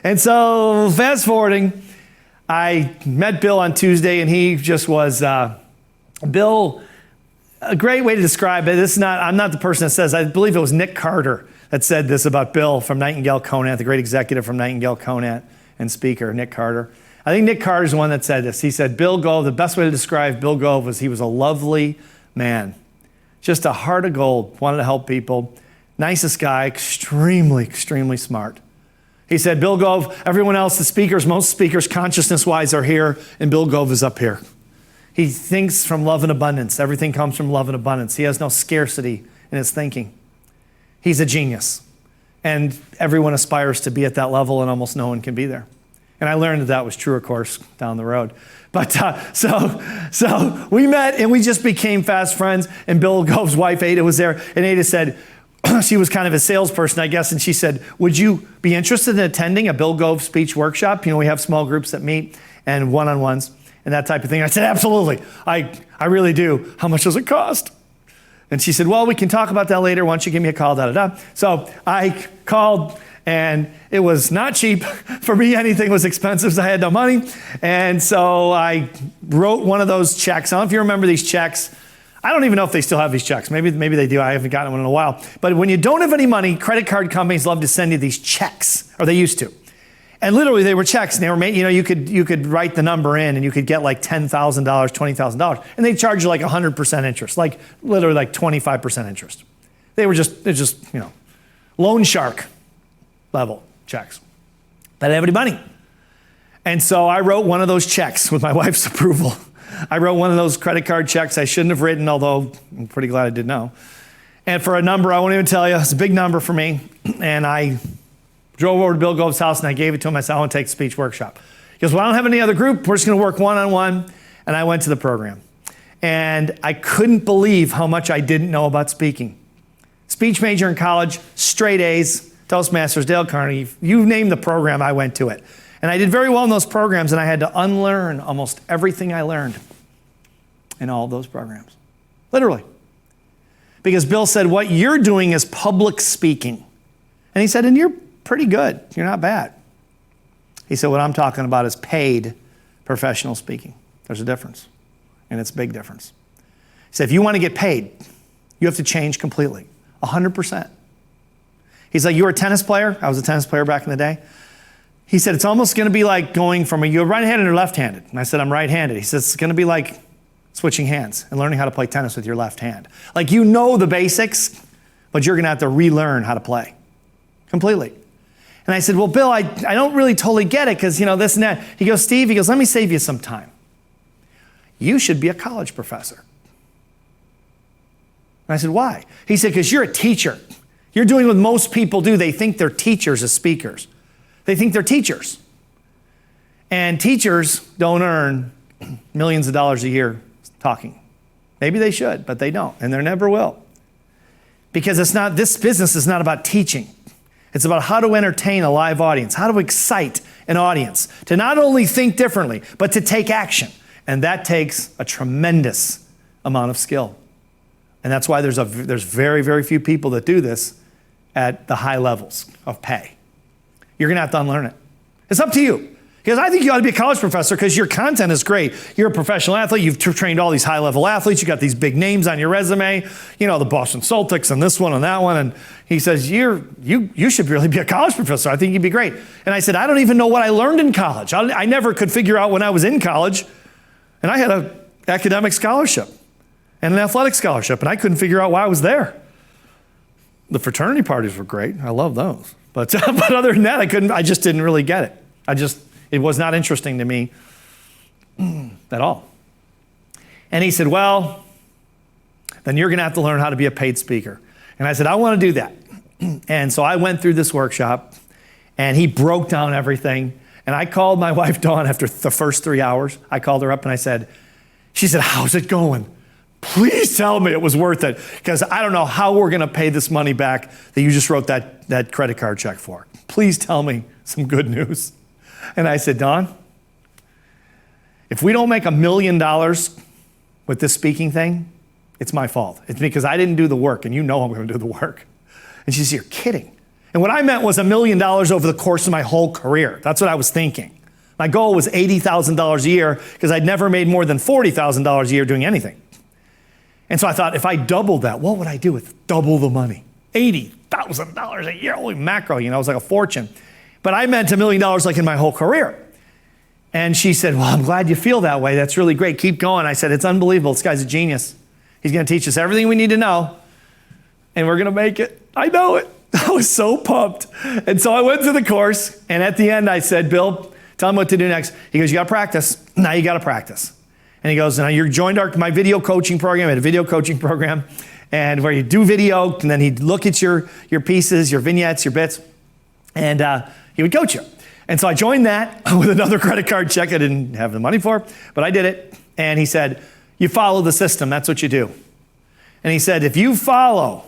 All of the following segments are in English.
And so fast forwarding, I met Bill on Tuesday, and he just was, Bill, a great way to describe it. I'm not the person that says, I believe it was Nick Carter that said this about Bill from Nightingale Conant, the great executive from Nightingale Conant and speaker, Nick Carter. I think Nick Carter's the one that said this. He said, Bill Gove, the best way to describe Bill Gove was he was a lovely man. Just a heart of gold, wanted to help people. Nicest guy, extremely, extremely smart. He said, Bill Gove, everyone else, the speakers, most speakers consciousness-wise are here, and Bill Gove is up here. He thinks from love and abundance. Everything comes from love and abundance. He has no scarcity in his thinking. He's a genius. And everyone aspires to be at that level, and almost no one can be there. And I learned that was true, of course, down the road. But so we met, and we just became fast friends. And Bill Gove's wife, Ada, was there. And Ada said, she was kind of a salesperson, I guess. And she said, would you be interested in attending a Bill Gove speech workshop? You know, we have small groups that meet and one-on-ones and that type of thing. I said, absolutely. I really do. How much does it cost? And she said, well, we can talk about that later. Why don't you give me a call, da-da-da. So I called, and it was not cheap. For me, anything was expensive, so I had no money. And so I wrote one of those checks. I don't know if you remember these checks. I don't even know if they still have these checks. Maybe they do. I haven't gotten one in a while. But when you don't have any money, credit card companies love to send you these checks, or they used to. And literally, they were checks, and they were made, you know, you could write the number in, and you could get like $10,000, $20,000, and they'd charge you like 100% interest, like literally like 25% interest. They're just, you know, loan shark level checks. They didn't have any money. And so I wrote one of those checks with my wife's approval. I wrote one of those credit card checks I shouldn't have written, although I'm pretty glad I did know. And for a number, I won't even tell you, it's a big number for me. And I drove over to Bill Gove's house, and I gave it to him. I said, I want to take a speech workshop. He goes, well, I don't have any other group. We're just going to work one-on-one. And I went to the program. And I couldn't believe how much I didn't know about speaking. Speech major in college, straight A's, Toastmasters, Dale Carnegie. You name the program, I went to it. And I did very well in those programs, and I had to unlearn almost everything I learned in all of those programs. Literally. Because Bill said, what you're doing is public speaking. And he said, and you're pretty good. You're not bad. He said, what I'm talking about is paid professional speaking. There's a difference, and it's a big difference. He said, if you want to get paid, you have to change completely, 100%. He's like, you were a tennis player? I was a tennis player back in the day. He said, it's almost going to be like going from, you're right-handed or left-handed? And I said, I'm right-handed. He said, it's going to be like switching hands and learning how to play tennis with your left hand. Like, you know the basics, but you're going to have to relearn how to play completely. And I said, well, Bill, I don't really totally get it because, you know, this and that. He goes, Steve, he goes, let me save you some time. You should be a college professor. And I said, why? He said, because you're a teacher. You're doing what most people do. They think they're teachers as speakers. They think they're teachers. And teachers don't earn millions of dollars a year talking. Maybe they should, but they don't, and they never will. Because this business is not about teaching. It's about how to entertain a live audience, how to excite an audience, to not only think differently, but to take action. And that takes a tremendous amount of skill. And that's why there's very, very few people that do this at the high levels of pay. You're going to have to unlearn it. It's up to you. Because I think you ought to be a college professor because your content is great. You're a professional athlete. You've trained all these high-level athletes. You got these big names on your resume. You know, the Boston Celtics and this one and that one. And he says, you should really be a college professor. I think you'd be great. And I said, I don't even know what I learned in college. I never could figure out when I was in college. And I had an academic scholarship and an athletic scholarship. And I couldn't figure out why I was there. The fraternity parties were great. I love those. But other than that, I just didn't really get it. It was not interesting to me at all. And he said, well, then you're going to have to learn how to be a paid speaker. And I said, I want to do that. And so I went through this workshop, and he broke down everything. And I called my wife, Dawn, after the first 3 hours. I called her up, and she said, how's it going? Please tell me it was worth it, because I don't know how we're going to pay this money back that you just wrote that credit card check for. Please tell me some good news. And I said, Dawn, if we don't make $1 million with this speaking thing, it's my fault. It's because I didn't do the work, and you know I'm going to do the work. And she said, you're kidding. And what I meant was $1 million over the course of my whole career. That's what I was thinking. My goal was $80,000 a year because I'd never made more than $40,000 a year doing anything. And so I thought, if I doubled that, what would I do with double the money? $80,000 a year, holy macro, it was like a fortune. But I meant $1 million like in my whole career. And she said, well, I'm glad you feel that way. That's really great. Keep going. I said, it's unbelievable. This guy's a genius. He's going to teach us everything we need to know. And we're going to make it. I know it. I was so pumped. And so I went through the course. And at the end, I said, Bill, tell him what to do next. He goes, you got to practice. Now you got to practice. And he goes, now you're joined my video coaching program. I had a video coaching program. And where you do video. And then he'd look at your pieces, your vignettes, your bits. And he would coach you. And so I joined that with another credit card check I didn't have the money for, but I did it. And he said, you follow the system. That's what you do. And he said, if you follow,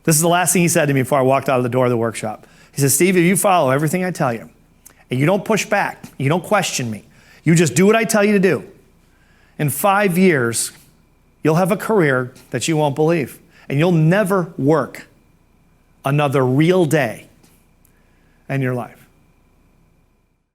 this is the last thing he said to me before I walked out of the door of the workshop. He said, Steve, if you follow everything I tell you, and you don't push back, you don't question me, you just do what I tell you to do, in 5 years, you'll have a career that you won't believe. And you'll never work another real day in your life.